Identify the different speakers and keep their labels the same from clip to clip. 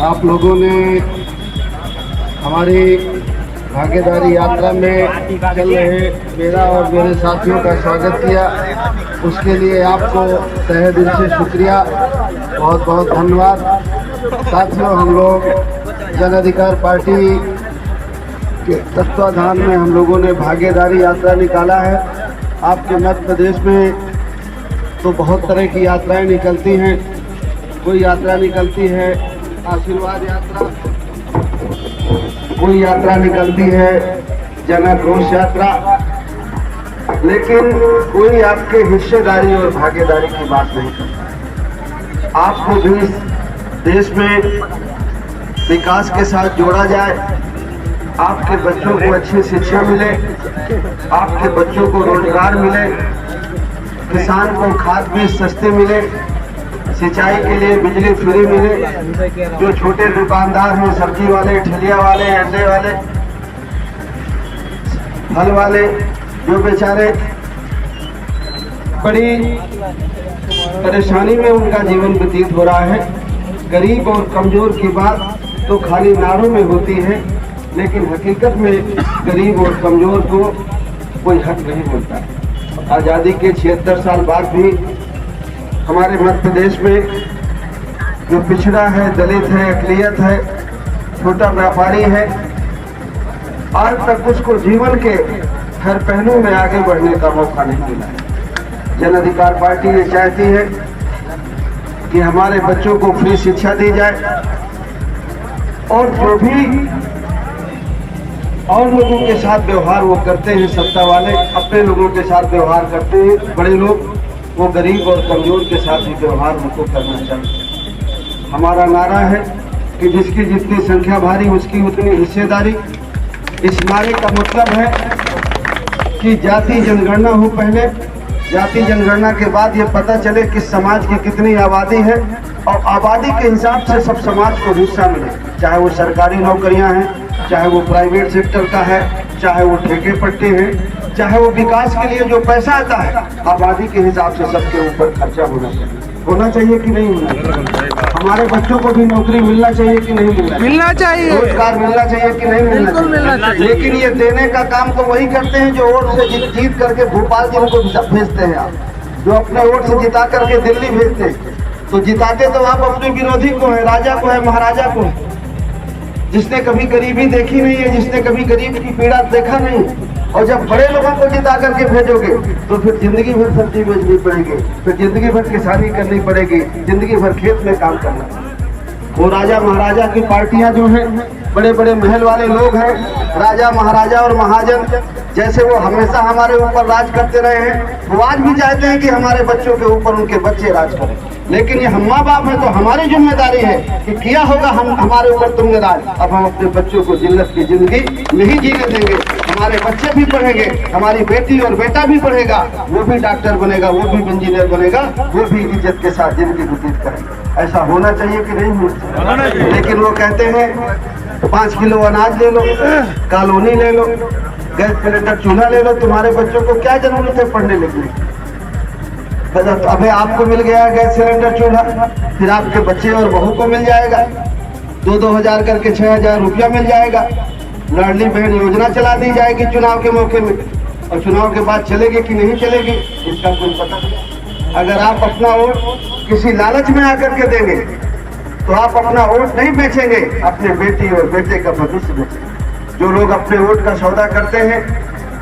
Speaker 1: आप लोगों ने हमारी भागीदारी यात्रा में चल रहे मेरा और मेरे साथियों का स्वागत किया। उसके लिए आपको तहे दिल से शुक्रिया, बहुत बहुत धन्यवाद। साथियों, हम लोग जन अधिकार पार्टी के तत्वाधान में हम लोगों ने भागीदारी यात्रा निकाला है। आपके मध्य प्रदेश में तो बहुत तरह की यात्राएं निकलती हैं। कोई यात्रा निकलती है आशीर्वाद यात्रा, कोई यात्रा निकलती है जन आक्रोश यात्रा, लेकिन कोई आपके हिस्सेदारी और भागीदारी की बात नहीं करता। आपको भी इस देश में विकास के साथ जोड़ा जाए, आपके बच्चों को अच्छी शिक्षा मिले, आपके बच्चों को रोजगार मिले, किसान को खाद बीज सस्ते मिले, सिंचाई के लिए बिजली फ्री मिले। जो छोटे दुकानदार हैं, सब्जी वाले, ठेलिया वाले, अंडे वाले, फल वाले, जो बेचारे बड़ी परेशानी में उनका जीवन व्यतीत हो रहा है। गरीब और कमजोर की बात तो खाली नारों में होती है, लेकिन हकीकत में गरीब और कमजोर को कोई हक नहीं मिलता। आज़ादी के 76 साल बाद भी हमारे मध्य प्रदेश में जो पिछड़ा है, दलित है, अक़लियत है, छोटा व्यापारी है, आज तक उसको जीवन के हर पहलू में आगे बढ़ने का मौका नहीं मिला है। जन अधिकार पार्टी ये चाहती है कि हमारे बच्चों को फ्री शिक्षा दी जाए, और जो भी और लोगों के साथ व्यवहार वो करते हैं, सत्ता वाले अपने लोगों के साथ व्यवहार करते हैं, बड़े लोग वो गरीब और कमजोर के साथ भी व्यवहार उनको करना चाहिए। हमारा नारा है कि जिसकी जितनी संख्या भारी उसकी उतनी हिस्सेदारी। इस नारे का मतलब है कि जाति जनगणना हो पहले, जाति जनगणना के बाद ये पता चले कि समाज की कितनी आबादी है, और आबादी के हिसाब से सब समाज को हिस्सा मिले, चाहे वो सरकारी नौकरियां हैं, चाहे वो प्राइवेट सेक्टर का है, चाहे वो ठेके पट्टे हैं, चाहे वो विकास के लिए जो पैसा आता है, आबादी के हिसाब से सबके ऊपर खर्चा होना चाहिए कि नहीं होना चाहिए? हमारे बच्चों को भी नौकरी मिलना चाहिए कि नहीं मिलना चाहिए? रोजगार मिलना चाहिए कि नहीं मिलना चाहिए? लेकिन ये देने का काम तो वही करते हैं जो वोट से जीत करके भोपाल जिनको भेजते हैं आप, जो अपने वोट से जिता करके दिल्ली भेजते हैं। तो जिताते तो आप अपने विरोधी को है, राजा को है, महाराजा को है, जिसने कभी गरीबी देखी नहीं है, जिसने कभी गरीब की पीड़ा देखा नहीं। और जब बड़े लोगों को जिता करके भेजोगे तो फिर जिंदगी भर सब्जी बेचनी पड़ेगी, फिर जिंदगी भर किसानी करनी पड़ेगी, जिंदगी भर खेत में काम करना। वो राजा महाराजा की पार्टियां जो हैं, बड़े बड़े महल वाले लोग हैं, राजा महाराजा और महाजन, जैसे वो हमेशा हमारे ऊपर राज करते रहे हैं, वो आज भी चाहते हैं कि हमारे बच्चों के ऊपर उनके बच्चे राज करें। लेकिन ये हम माँ बाप हैं तो हमारी जिम्मेदारी है कि किया होगा हमारे ऊपर तुमने राज, अब हम अपने बच्चों को जिल्लत की जिंदगी नहीं जीने देंगे। हमारे बच्चे भी पढ़ेंगे, हमारी बेटी और बेटा भी पढ़ेगा, वो भी डॉक्टर बनेगा, वो भी इंजीनियर बनेगा, वो भी इज्जत के साथ जिंदगी व्यतीत करेंगे। ऐसा होना चाहिए कि नहीं होना चाहिए? लेकिन वो कहते हैं 5 किलो अनाज ले लो, कॉलोनी ले लो, गैस सिलेंडर चूल्हा ले लो, तुम्हारे बच्चों को क्या जरूरत है पढ़ने लिखने की? अबे आपको मिल गया गैस सिलेंडर चूल्हा, फिर आपके बच्चे और बहू को मिल जाएगा, 2-2 हजार करके 6,000 रुपया मिल जाएगा। लाडली बहन योजना चला दी जाएगी चुनाव के मौके में, और चुनाव के बाद चलेगी कि नहीं चलेगी इसका कोई पता नहीं। अगर आप अपना वोट किसी लालच में आकर के देंगे तो आप अपना वोट नहीं बेचेंगे, अपने बेटी और बेटे का भविष्य बेचेंगे। जो लोग अपने वोट का सौदा करते हैं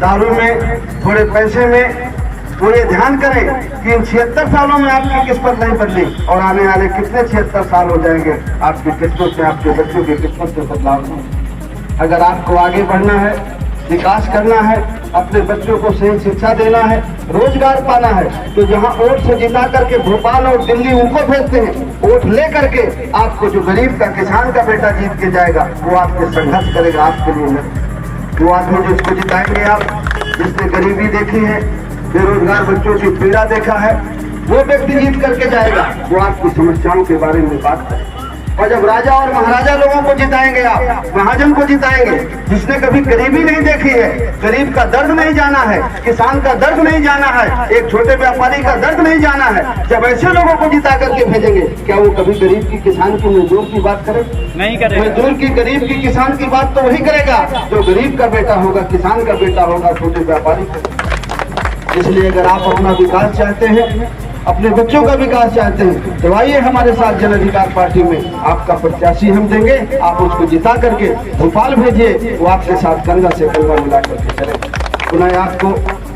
Speaker 1: दारू में, थोड़े पैसे में, वो ये ध्यान करें कि इन 76 सालों में आपकी किस्मत नहीं बदली, और आने वाले कितने 76 साल हो जाएंगे आपकी किस्मत में, आपके बच्चों की किस्मत में बदलाव नहीं। अगर आपको आगे बढ़ना है, विकास करना है, अपने बच्चों को सही शिक्षा देना है, रोजगार पाना है, तो जहां वोट से जिता करके भोपाल और दिल्ली उनको भेजते हैं, वोट ले करके आपको जो गरीब का, किसान का बेटा जीत के जाएगा, वो आपके संघर्ष करेगा आपके लिए। वो आदमी जो इसको जिताएंगे आप, जिसने गरीबी देखी है, बेरोजगार बच्चों की पीड़ा देखा है, वो व्यक्ति जीत करके जाएगा, वो आपकी समस्याओं के बारे में बात करे। और जब राजा और महाराजा लोगों को जिताएंगे, आप महाजन को जिताएंगे, जिसने कभी गरीबी नहीं देखी है, गरीब का दर्द नहीं जाना है, किसान का दर्द नहीं जाना है, एक छोटे व्यापारी का दर्द नहीं जाना है, जब ऐसे लोगों को जिता करके भेजेंगे, क्या वो कभी गरीब की, किसान की, मजदूर की बात करे? नहीं करेगा। मजदूर की, गरीब की, किसान की बात तो वही करेगा जो गरीब का बेटा होगा, किसान का बेटा होगा, छोटे व्यापारी का। इसलिए अगर आप अपना विकास चाहते हैं, अपने बच्चों का विकास चाहते हैं, तो आइए हमारे साथ जन अधिकार पार्टी में। आपका प्रत्याशी हम देंगे, आप उसको जिता करके भोपाल भेजिए, वो आपके साथ कंधा से कंधा मिला करके चले। पुनः आपको,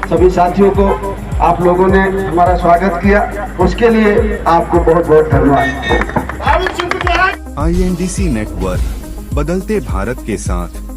Speaker 1: सभी साथियों को, आप लोगों ने हमारा स्वागत किया, उसके लिए आपको बहुत बहुत धन्यवाद।
Speaker 2: INDC नेटवर्क, बदलते भारत के साथ।